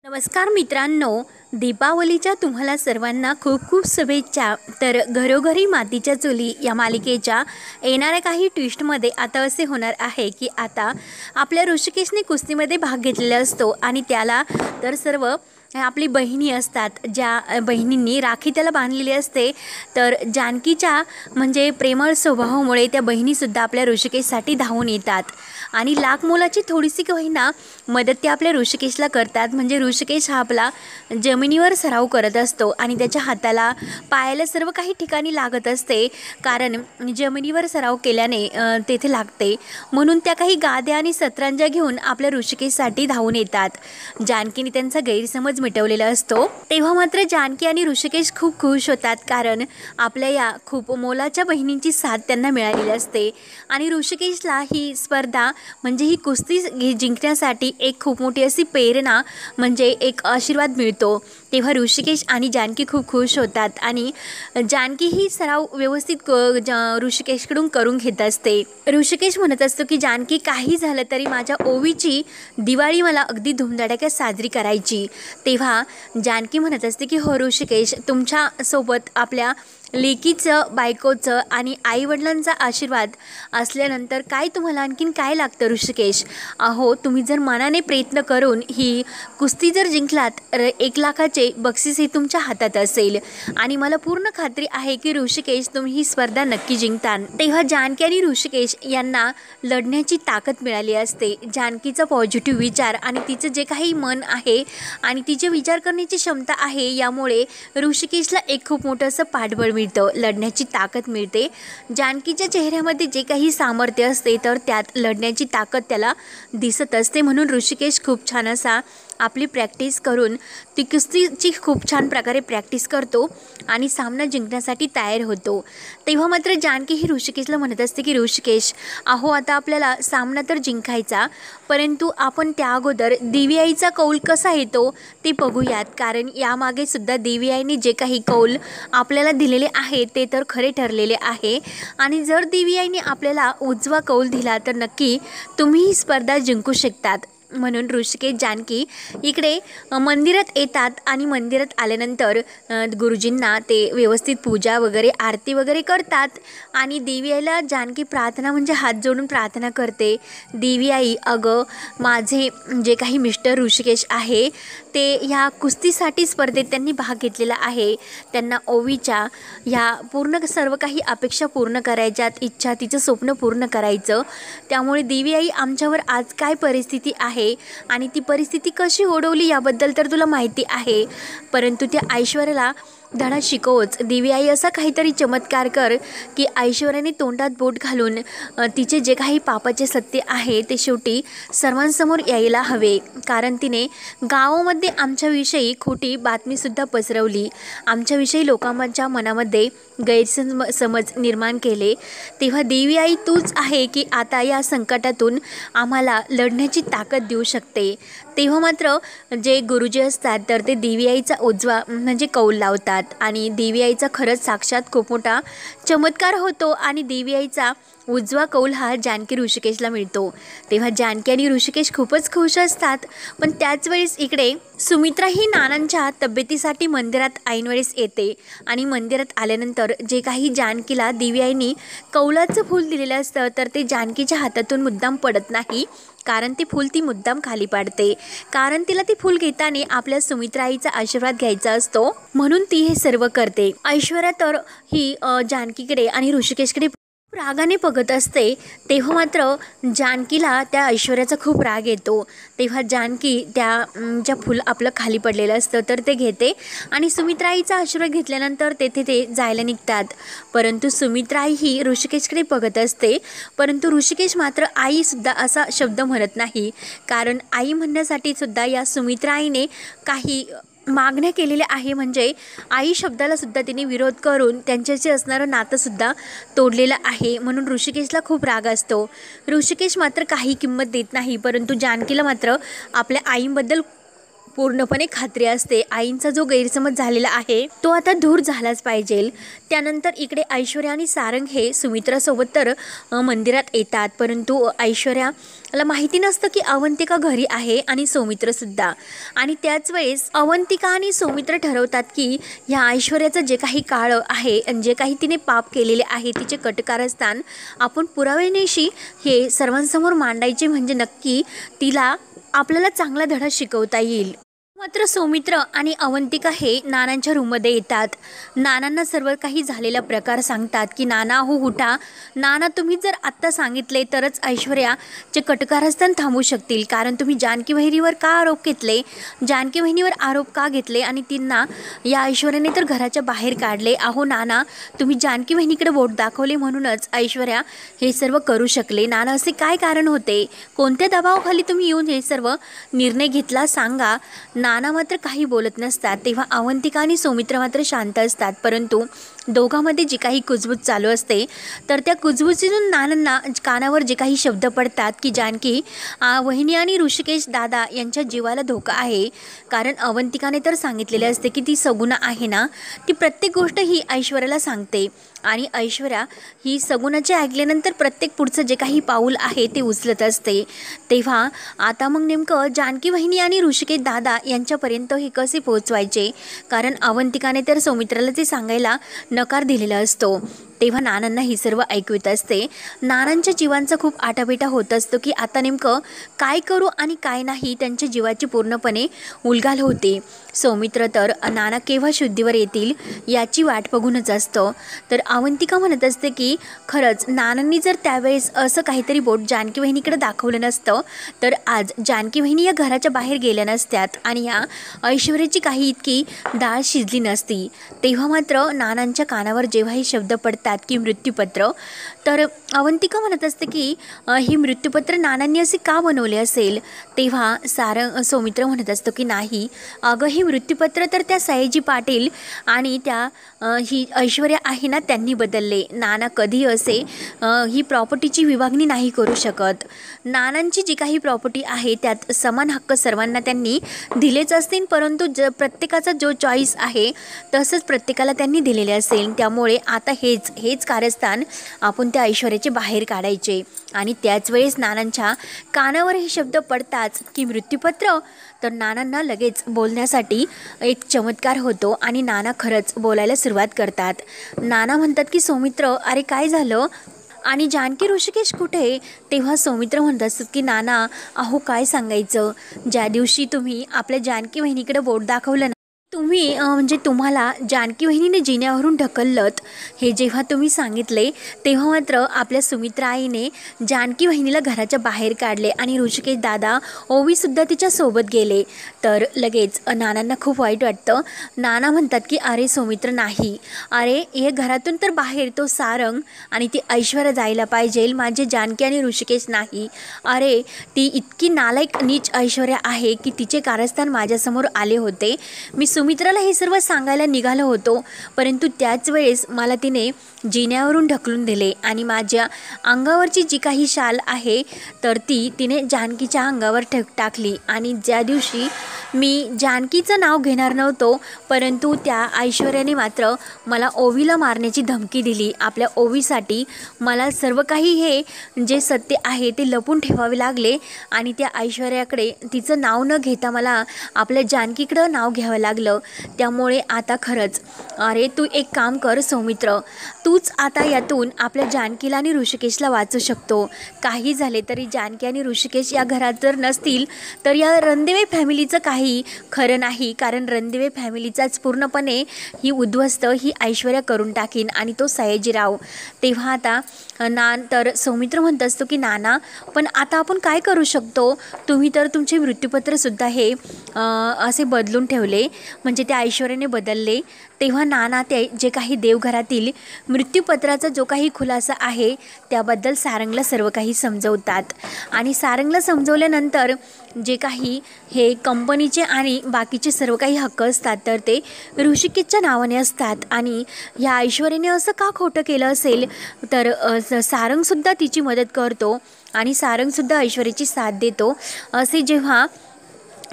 नमस्कार मित्रांनो, दीपावलीच्या तुम्हाला सर्वांना खूप खूप शुभेच्छा। तर घरोघरी मातीच्या चुली या मालिकेच्या येणाऱ्या काही ट्विस्टमध्ये आता असे होणार आहे की आता आपल्या ऋषिकेशने कुस्तीमध्ये भाग घेतलेला असतो आणि त्याला तर सर्व आपली बहिणी असतात, ज्या बहिणींनी राखी त्याला बांधलेली असते। तर जानकीच्या म्हणजे प्रेमळ स्वभावामुळे त्या बहिणीसुद्धा आपल्या ऋषिकेशसाठी धावून येतात आणि लाख मोलाची थोडीशी होईना मदत त्या आपल्या ऋषिकेशला करतात। म्हणजे ऋषिकेश हा आपला जमिनीवर सराव करत असतो आणि त्याच्या हाताला पायाला सर्व काही ठिकाणी लागत असते, कारण जमिनीवर सराव केल्याने तेथे लागते। म्हणून त्या काही गाद्या आणि सतरंजा घेऊन आपल्या ऋषिकेशसाठी धावून येतात। जानकीने त्यांचा गैरसमज मिटवलेला असतो। तेव्हा मात्र जानकी आणि ऋषिकेश खूप खुश होतात, कारण आपल्या या खूप मोलाच्या बहिणींची साथ त्यांना मिळालेली असते आणि ऋषिकेशला ही स्पर्धा म्हणजे ही कुस्ती जिंकण्यासाठी एक खूप मोठी अशी प्रेरणा म्हणजे एक आशीर्वाद मिळतो। तेव्हा ऋषिकेश आणि जानकी खूप खुश होतात आणि जानकी ही सराव व्यवस्थित ऋषिकेशकडून करून घेत असते। ऋषिकेश म्हणत असतो की जानकी काही झालं तरी माझ्या ओवीची दिवाळी मला अगदी धुमधडाक्यात साजरी करायची। तेव्हा जानकी म्हणत असते की हो ऋषिकेश, तुमच्यासोबत आपल्या लेकीचं, बायकोचं आणि आईवडिलांचा आशीर्वाद असल्यानंतर काय तुम्हाला आणखीन काय लागतं ऋषिकेश? अहो, तुम्ही जर मनाने प्रयत्न करून ही कुस्ती जर जिंकलात तर 1 लाखाचे बक्षीस हे तुमच्या हातात असेल आणि मला पूर्ण खात्री आहे की ऋषिकेश तुम्ही ही स्पर्धा नक्की जिंकतान। तेव्हा जानकी आणि ऋषिकेश यांना लढण्याची ताकद मिळाली असते। जानकीचा पॉझिटिव्ह विचार आणि तिचं जे काही मन आहे आणि तिचे विचार करण्याची क्षमता आहे, यामुळे ऋषिकेशला एक खूप मोठं असं पाठबळ मिळतं, लढण्याची ताकद मिळते। जानकीच्या चेहऱ्यामध्ये जे काही सामर्थ्य असते तर त्यात लढण्याची ताकद त्याला दिसत असते। म्हणून ऋषिकेश खूप छान असा आपली प्रॅक्टिस करून ती कुस्तीची खूप छान प्रकारे प्रॅक्टिस करतो आणि सामना जिंकण्यासाठी तयार होतो। तेव्हा मात्र जानकी ही ऋषिकेशला म्हणत असते की ऋषिकेश, अहो आता आपल्याला सामना तर जिंकायचा, परंतु आपण त्या अगोदर देवी आईचा कौल कसा येतो ते बघूयात, कारण यामागे सुद्धा देवी आईने जे काही कौल आपल्याला दिलेले आहे ते तर खरे ठरलेले आहे आणि जर देवी आईने आपल्याला उजवा कौल दिला तर नक्की तुम्ही ही स्पर्धा जिंकू शकतात। म्हणून ऋषिकेश जानकी इकडे मंदिरात येतात आणि मंदिरात आल्यानंतर गुरुजींना ते व्यवस्थित पूजा वगैरे आरती वगैरे करतात आणि देवी आईला जानकी प्रार्थना म्हणजे हात जोडून प्रार्थना करते, देवी आई अगं, माझे जे काही मिस्टर ऋषिकेश आहे ते ह्या कुस्तीसाठी स्पर्धेत त्यांनी भाग घेतलेला आहे, त्यांना ओवीच्या ह्या पूर्ण सर्व काही अपेक्षा पूर्ण करायच्यात, इच्छा तिचं स्वप्न पूर्ण करायचं। त्यामुळे देवी आई आमच्यावर आज काय परिस्थिती आहे आणि ती परिस्थिती कशी ओढवली याबद्दल तर तुला माहिती आहे, परंतु त्या ऐश्वर्याला धडा शिकवच। देवी आई असा काहीतरी चमत्कार कर की ऐश्वर्याने तोंडात बोट घालून तिचे जे काही पापाचे सत्य आहे ते शेवटी सर्वांसमोर यायला हवे, कारण तिने गावामध्ये आमच्याविषयी खोटी बातमीसुद्धा पसरवली, आमच्याविषयी लोकांच्या मनामध्ये गैरसमज निर्माण केले। तेव्हा देवी आई तूच आहे की आता या संकटातून आम्हाला लढण्याची ताकद देऊ शकते। तेव्हा मात्र जे गुरुजी असतात तर ते देवी आईचा उजवा म्हणजे कौल लावतात आणि देवी आईचा खरंच साक्षात खूप मोठा चमत्कार होतो आणि देवी आईचा उजवा कौल हा जानकी ऋषिकेशला मिळतो। तेव्हा जानकी आणि ऋषिकेश खूपच खुश असतात, पण त्याच वेळेस इकडे सुमित्रा ही नानांच्या तब्येतीसाठी मंदिरात ऐनवेळेस येते आणि मंदिरात आल्यानंतर जे काही जानकीला देवी आईने कौलाचं फूल दिलेलं असतं तर ते जानकीच्या हातातून मुद्दाम पडत नाही, कारण ते फूल ती मुद्दाम खाली पाडते, कारण तिला ते फूल घेताना आपल्या सुमित्रा आईचा आशीर्वाद घ्यायचा असतो, म्हणून ती हे सर्व करते। ऐश्वर्या तर ही जानकीकडे आणि ऋषिकेशकडे रागाने बघत असते। तेव्हा मात्र जानकीला त्या ऐश्वर्याचा खूप राग येतो। तेव्हा जानकी त्या ज्या फूल आपलं खाली पडलेलं असतं तर ते घेते आणि सुमित्रा आईचा आशीर्वाद घेतल्यानंतर तेथे ते जायला निघतात, परंतु सुमित्रा आई ही ऋषिकेशकडे बघत असते, परंतु ऋषिकेश मात्र आईसुद्धा असा शब्द म्हणत नाही, कारण आई म्हणण्यासाठी सुद्धा या सुमित्रा आईने काही मागण्या केलेल्या आहे, म्हणजे आई शब्दाला सुद्धा तिने विरोध करून त्यांच्याशी असणारं नातंसुद्धा तोडलेलं आहे। म्हणून ऋषिकेशला खूप राग असतो। ऋषिकेश मात्र काही किंमत देत नाही, परंतु जानकीला मात्र आपल्या आईबद्दल पूर्णपणे खात्री असते आईंचा जो गैरसमज झालेला आहे तो आता दूर झालाच पाहिजे. त्यानंतर इकडे ऐश्वर्या आणि सारंग हे सुमित्रासोबत तर मंदिरात येतात, परंतु ऐश्वर्याला माहिती नसतं की अवंतिका घरी आहे आणि सौमित्रसुद्धा. आणि त्याच वेळेस अवंतिका आणि सौमित्र ठरवतात की ह्या ऐश्वर्याचं जे काही काळं आहे आणि जे काही तिने पाप केलेले आहे तिचे कटकारस्थान आपण पुराव्यानिशी हे सर्वांसमोर मांडायचे, म्हणजे नक्की तिला आपल्याला चांगला धडा शिकवता येईल. मात्र सौमित्र आणि अवंतिका हे नानांच्या रूममध्ये येतात. नानांना सर्व काही झालेला प्रकार सांगतात की नाना हो उठा, नाना तुम्ही जर आत्ता सांगितले तरच ऐश्वर्याचे कटकारस्थान थांबू शकतील, कारण तुम्ही जानकी बहिणीवर का आरोप घेतले, जानकी बहिणीवर आरोप का घेतले आणि त्यांना या ऐश्वर्याने तर घराच्या बाहेर काढले. अहो नाना तुम्ही जानकी बहिणीकडे बोट दाखवले म्हणूनच ऐश्वर्या हे सर्व करू शकले. नाना असे काय कारण होते, कोणत्या दबावाखाली तुम्ही येऊन हे सर्व निर्णय घेतला सांगा. नाना मात्र काही बोलत नसतात. तेव्हा अवंतिका आणि सौमित्र मात्र शांत असतात, परंतु दोघांमध्ये जी काही कुजबूज चालू असते तर त्या कुजबुजीतून नानांना कानावर जे काही शब्द पडतात की जानकी वहिनी आणि ऋषिकेश दादा यांच्या जीवाला धोका आहे, कारण अवंतिकाने तर सांगितलेले असते की ती सगुणा आहे ना, ती प्रत्येक गोष्ट ही ऐश्वर्याला सांगते आणि ऐश्वर्या ही सगुणाचे ऐकल्यानंतर प्रत्येक पुढचं जे काही पाऊल आहे ते उचलत असते. तेव्हा आता मग नेमकं जानकी वहिनी आणि ऋषिकेश दादा यांच्यापर्यंत हे कसे पोहोचवायचे, कारण अवंतिकाने तर सौमित्राला ते सांगायला नकार दिलेला असतो. तेव्हा नानांना ही सर्व ऐकू येत असते. नानांच्या जीवांचा खूप आटापिटा होत असतो की आता नेमकं काय करू आणि काय नाही, त्यांच्या जीवाची पूर्णपणे उलघाल होते. सौमित्र तर नाना केव्हा शुद्धीवर येतील याची वाट बघूनच असतं. तर अवंतिका म्हणत असते की खरंच नानांनी जर त्यावेळेस असं काहीतरी बोट जानकी बहिणीकडे दाखवलं नसतं तर आज जानकी बहिणी या घराच्या बाहेर गेल्या नसत्यात आणि या ऐश्वर्याची काही इतकी डाळ शिजली नसती. तेव्हा मात्र नानांच्या कानावर जेव्हा हे शब्द पडतात की मृत्यूपत्र, तर अवंतिका म्हणत असते की ही मृत्यूपत्र नानांनी असे का बनवले असेल. तेव्हा सौमित्र म्हणत असतो की नाही अगं ही मृत्यूपत्र तर त्या सयाजी पाटील आणि त्या ही ऐश्वर्या आहे ना त्यांनी बदलले. नाना कधी असे ही प्रॉपर्टीची विभागणी नाही करू शकत. नानांची जी काही प्रॉपर्टी आहे त्यात समान हक्क सर्वांना त्यांनी दिलेच असतील, परंतु प्रत्येकाचा जो चॉईस आहे तसंच प्रत्येकाला त्यांनी दिलेले असेल. त्यामुळे आता हेच कारस्थान आपण त्या ऐश्वर्याचे बाहेर काढायचे. आणि त्याच वेळेस नानांच्या कानावर हे शब्द पडताच की मृत्यूपत्र, तर नानांना लगेच बोलण्यासाठी एक चमत्कार होतो आणि नाना खरंच बोलायला सुरुवात करतात. नाना म्हणतात की सौमित्र अरे काय झालं आणि जानकी ऋषिकेश कुठे. तेव्हा सौमित्र म्हणत असतात की नाना अहो काय सांगायचं, ज्या दिवशी तुम्ही आपल्या जानकी बहिणीकडे बोट दाखवलं ना, तुम्ही म्हणजे तुम्हाला जानकी बहिणीने जिन्यावरून ढकललं हे जेव्हा तुम्ही सांगितले तेव्हा मात्र आपल्या सुमित्रा आईने जानकी बहिणीला घराच्या बाहेर काढले आणि ऋषिकेश दादा ओवीसुद्धा तिच्यासोबत गेले. तर लगेच नानांना खूप वाईट वाटतं. नाना म्हणतात की अरे सौमित्र नाही, अरे हे घरातून तर बाहेर तो सारंग आणि ती ऐश्वर्या जायला पाहिजे, माझे जानकी आणि ऋषिकेश नाही. अरे ती इतकी नालायक नीच ऐश्वर्या आहे की तिचे कारस्थान माझ्यासमोर आले होते. मी सुमित्राला हे सर्व सांगायला निघालो होतो, परंतु त्याच वेळेस मला तिने जिन्यावरून ढकलून दिले आणि माझ्या अंगावरची जी काही शाल आहे तर ती तिने जानकीच्या अंगावर टाकली. आणि ज्या दिवशी मी जानकीचं नाव घेणार नव्हतो, परंतु त्या ऐश्वर्याने मात्र मला ओवीला मारण्याची धमकी दिली. आपल्या ओवीसाठी मला सर्व काही हे जे सत्य आहे ते लपून ठेवावे लागले आणि त्या ऐश्वर्याकडे तिचं नाव न घेता मला आपल्या जानकीकडं नाव घ्यावं लागलं. त्यामुळे आता खरंच अरे तू एक काम कर सौमित्र, तूच आता यातून आपल्या जानकीला आणि ऋषिकेशला वाचू शकतो. काही झाले तरी जानकी आणि ऋषिकेश या घरात जर नसतील तर या रणदिवे फॅमिलीचं काही खरं नाही, कारण रणदिवे फॅमिलीचाच पूर्णपणे ही उद्ध्वस्त ही ऐश्वर्या करून टाकीन आणि तो सयाजीराव. तेव्हा आता तर सौमित्र म्हणत असतो की नाना पण आता आपण काय करू शकतो, तुम्ही तर तुमचे मृत्यूपत्रसुद्धा हे असे बदलून ठेवले, म्हणजे त्या ऐश्वर्याने बदलले. तेव्हा नाना ते जे काही देवघरातील मृत्यूपत्राचा जो काही खुलासा आहे त्याबद्दल सारंगला सर्व काही समजवतात आणि सारंगला समजवल्यानंतर जे काही हे कंपनीचे आणि बाकीचे सर्व काही हक्क असतात तर ते ऋषिकेशच्या नावाने असतात. आणि ह्या ऐश्वर्याने असं का खोटं केलं असेल तर सारंगसुद्धा तिची मदत करतो आणि सारंगसुद्धा ऐश्वर्याची साथ देतो. असे जेव्हा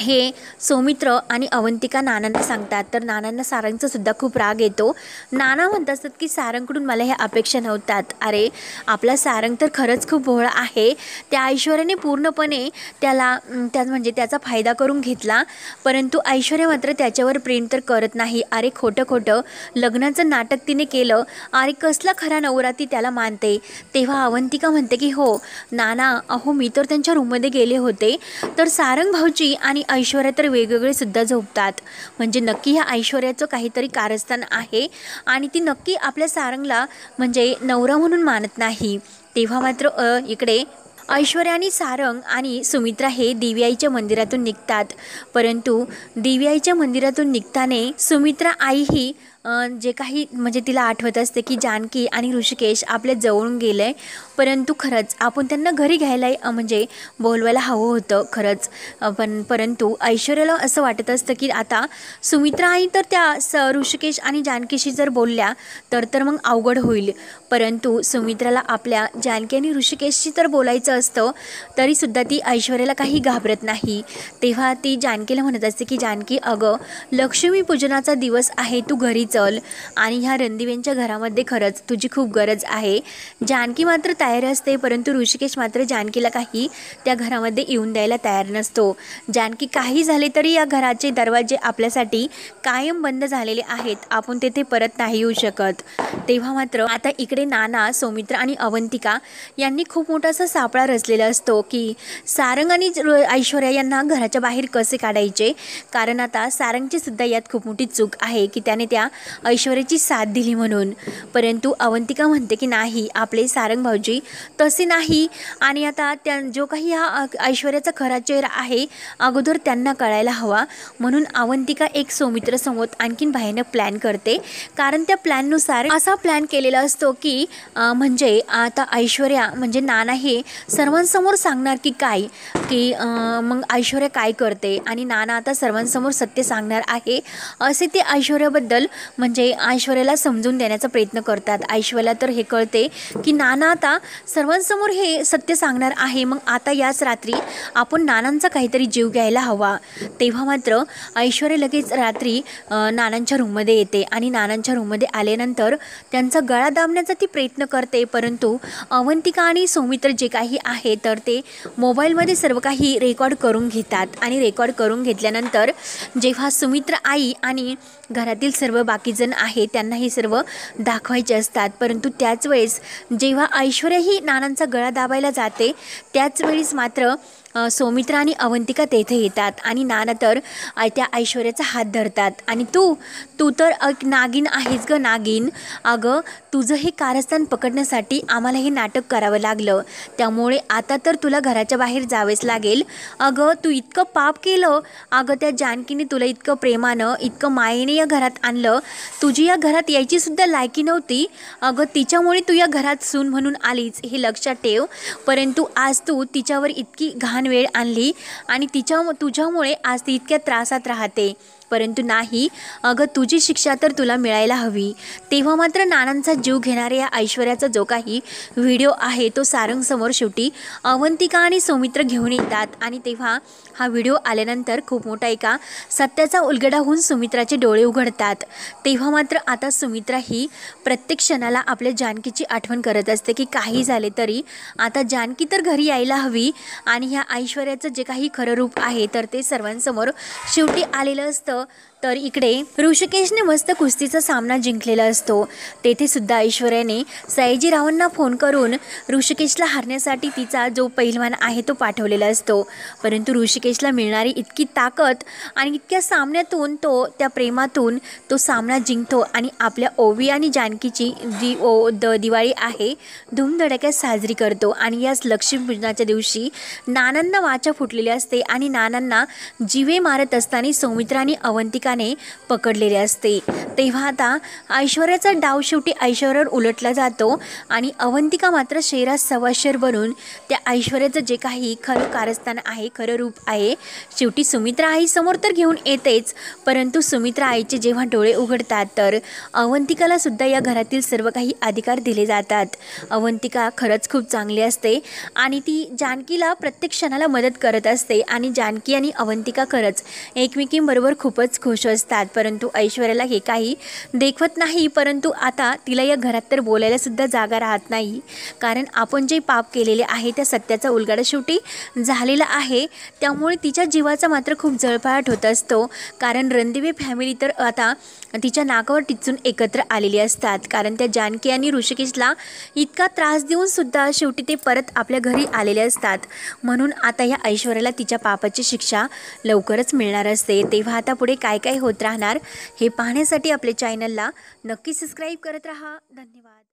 हे सौमित्र आणि अवंतिका नानांना सांगतात. तर नानांना सारंगचा सुद्धा खूप राग येतो. नाना म्हणत असतात की सारंगकडून मला ह्या अपेक्षा नव्हतात. अरे आपला सारंग तर खरंच खूप भोळा आहे. त्या ऐश्वर्याने पूर्णपणे म्हणजे त्याचा फायदा करून घेतला, परंतु ऐश्वर्या मात्र त्याच्यावर प्रेम तर करत नाही. अरे खोटं लग्नाचं नाटक तिने केलं. अरे कसला खरा नवरा ती त्याला मानते. तेव्हा अवंतिका म्हणते की हो नाना, अहो मी तर त्यांच्या रूममध्ये गेले होते, तर सारंग भाऊजी आणि ऐश्वर्या तर वेगवेगळे सुद्धा झोपतात. म्हणजे नक्की ह्या ऐश्वर्याचं काहीतरी कारस्थान आहे आणि ती नक्की आपल्या सारंगला म्हणजे नवरा म्हणून मानत नाही. तेव्हा मात्र इकडे ऐश्वर्या आणि सारंग आणि सुमित्रा हे देवीआईच्या मंदिरातून निघतात. परंतु देवीआईच्या मंदिरातून निघताना सुमित्रा आई ही जे काही म्हणजे तिला आठवत असते की जानकी आणि ऋषिकेश आपल्या जवळून गेले, परंतु खरंच आपण त्यांना घरी घ्यायला म्हणजे बोलवायला हवं होतं खरंच. परंतु ऐश्वर्याला असं वाटत असतं की आता सुमित्रा आई तर त्या ऋषिकेश आणि जानकीशी जर बोलल्या तर मग अवघड होईल. परंतु सुमित्राला आपल्या जानकी आणि ऋषिकेशशी तर बोलायचं असतं, तरीसुद्धा ती ऐश्वर्याला काही घाबरत नाही. तेव्हा ती जानकीला म्हणत असते की जानकी, अगं लक्ष्मीपूजनाचा दिवस आहे, तू घरी चल आणि ह्या रणदिव्यांच्या घरामध्ये खरंच तुझी खूप गरज आहे. जानकी मात्र तयार असते, परंतु ऋषिकेश मात्र जानकीला काही त्या घरामध्ये येऊन द्यायला तयार नसतो. जानकी काही झाले तरी या घराचे दरवाजे आपल्यासाठी कायम बंद झालेले आहेत, आपण तेथे परत नाही येऊ शकत. तेव्हा मात्र आता इकडे नाना, सौमित्र आणि अवंतिका यांनी खूप मोठा असा सापळा रचलेला असतो की सारंग आणि ऐश्वर्या यांना घराच्या बाहेर कसे काढायचे. कारण आता सारंगची सुद्धा यात खूप मोठी चूक आहे की त्याने त्या ऐश्वर्याची साथ दिली म्हणून. परंतु अवंतिका म्हणते की नाही, आपले सारंग भाऊजी तसे नाही आणि आता जो काही हा ऐश्वर्याचा खरा चेहरा आहे अगोदर त्यांना कळायला हवा. म्हणून अवंतिका एक सौमित्रसमोर आणखीन भयानक प्लॅन करते. कारण त्या प्लॅननुसार असा प्लॅन केलेला असतो की म्हणजे आता ऐश्वर्या म्हणजे नाना हे सर्वांसमोर सांगणार की काय की मग ऐश्वर्या काय करते आणि नाना आता सर्वांसमोर सत्य सांगणार आहे असे ते ऐश्वर्याबद्दल म्हणजे ऐश्वर्याला समजून देण्याचा प्रयत्न करतात. ऐश्वर्याला तर हे कळते की नाना आता सर्वांसमोर हे सत्य सांगणार आहे, मग आता याच रात्री आपण नानांचा काहीतरी जीव घ्यायला हवा. तेव्हा मात्र ऐश्वर्या लगेच रात्री नानांच्या रूममध्ये येते आणि नानांच्या रूममध्ये आल्यानंतर त्यांचा गळा दाबण्याचा ती प्रयत्न करते. परंतु अवंतिका आणि सौमित्र जे काही आहे तर ते मोबाईलमध्ये सर्व काही रेकॉर्ड करून घेतात आणि रेकॉर्ड करून घेतल्यानंतर जेव्हा सुमित्र आई आणि घरातील सर्व बाकीजण आहे त्यांना हे सर्व दाखवायचे असतात. परंतु त्याच वेळेस जेव्हा ऐश्वर्या ही नानांचा गळा दाबायला जाते त्याच वेळेस मात्र सौमित्र आणि अवंतिका तेथे येतात आणि नाना तर त्या ऐश्वर्याचा हात धरतात आणि तू तर नागिन आहेस ग नागिन, अगं तुझं हे कारस्थान पकडण्यासाठी आम्हाला हे नाटक करावं लागलं, त्यामुळे आता तर तुला घराच्या बाहेर जावेच लागेल. अगं तू इतकं पाप केलं, अगं त्या जानकीने तुला इतकं प्रेमानं इतकं मायेने या घरात आणलं, तुझी या घरात यायची सुद्धा लायकी नव्हती, अगं तिच्यामुळे तू या घरात सून म्हणून आलीच हे लक्षात ठेव. परंतु आज तू तिच्यावर इतकी घाण वेळ आणली आणि तुझ्यामुळे आज ती इतक्या त्रासात राहते. परंतु नाही, अगं तुझी शिक्षा तर तुला मिळायला हवी. तेव्हा मात्र नानांचा जीव घेणाऱ्या या ऐश्वर्याचा जो काही व्हिडिओ आहे तो सारंगसमोर शेवटी अवंतिका आणि सौमित्र घेऊन येतात आणि तेव्हा हा व्हिडिओ आल्यानंतर खूप मोठा एका सत्याचा उलगडा होऊन सुमित्राचे डोळे उघडतात. तेव्हा मात्र आता सुमित्रा ही प्रत्येक क्षणाला आपल्या जानकीची आठवण करत असते की काही झाले तरी आता जानकी तर घरी यायला हवी आणि ह्या ऐश्वर्याचं जे काही खरं रूप आहे तर ते सर्वांसमोर शेवटी आलेलं असतं. तर इकडे ऋषिकेशने मस्त कुस्तीचा सामना जिंकलेला असतो. तेथे सुद्धा ऐश्वर्याने सयाजीरावांना फोन करून ऋषिकेशला हारण्यासाठी तिचा जो पहिलवान आहे तो पाठवलेला असतो. परंतु ऋषिकेशला मिळणारी इतकी ताकद आणि इतक्या सामन्यातून त्या प्रेमातून तो सामना जिंकतो आणि आपल्या ओवी आणि जानकीची जी दिवाळी आहे धूमधडाक्यात साजरी करतो. आणि याच लक्ष्मीपूजनाच्या दिवशी नानांना वाचा फुटलेली असते आणि नानांना जीवे मारत असताना सौमित्र आणि अवंतिका अवंतिकाने पकडलेले असते। तेव्हा आता ऐश्वर्याचा डाव शेवटी ऐश्वर्यावर उलटला जातो आणि अवंतिका मात्र शेरा सवाशेर बनून त्या ऐश्वर्याचं जे काही खरं कारस्थान आहे, खरं रूप आहे, शेवटी सुमित्रा आई समोर तर घेऊन येतेच, परंतु सुमित्रा आईचे जेव्हा डोळे उघडतात तर अवंतिकाला सुद्धा या घरातील सर्व काही अधिकार दिले जातात। अवंतिका खरंच खूप चांगली असते आणि ती जानकीला प्रत्येक क्षणाला मदत करत असते आणि जानकी आणि अवंतिका खरंच एकमेकींबरोबर खूपच खुश असतात। परंतु ऐश्वर्याला हे काही देखवत नाही, परंतु आता तिला या घरात तर बोलायला सुद्धा जागा राहत नाही, कारण आपण जे पाप केलेले आहे त्या सत्याचा उलगडा शेवटी झालेला आहे। त्यामुळे तिच्या जीवाचा मात्र खूप जळफळाट होत असतो, कारण रणदिवे फॅमिली तर आता तिच्या नाकावर टिचून एकत्र आलेली असतात, कारण त्या जानकी आणि ऋषिकेशला इतका त्रास देऊन सुद्धा शेवटी ते परत आपल्या घरी आलेले असतात। म्हणून आता या ऐश्वर्याला तिच्या पापाची शिक्षा लवकरच मिळणार असते। तेव्हा आता पुढे काय काय होत राहणार हे पाहण्यासाठी आपल्या चॅनलला नक्की सबस्क्राईब करत राहा। धन्यवाद।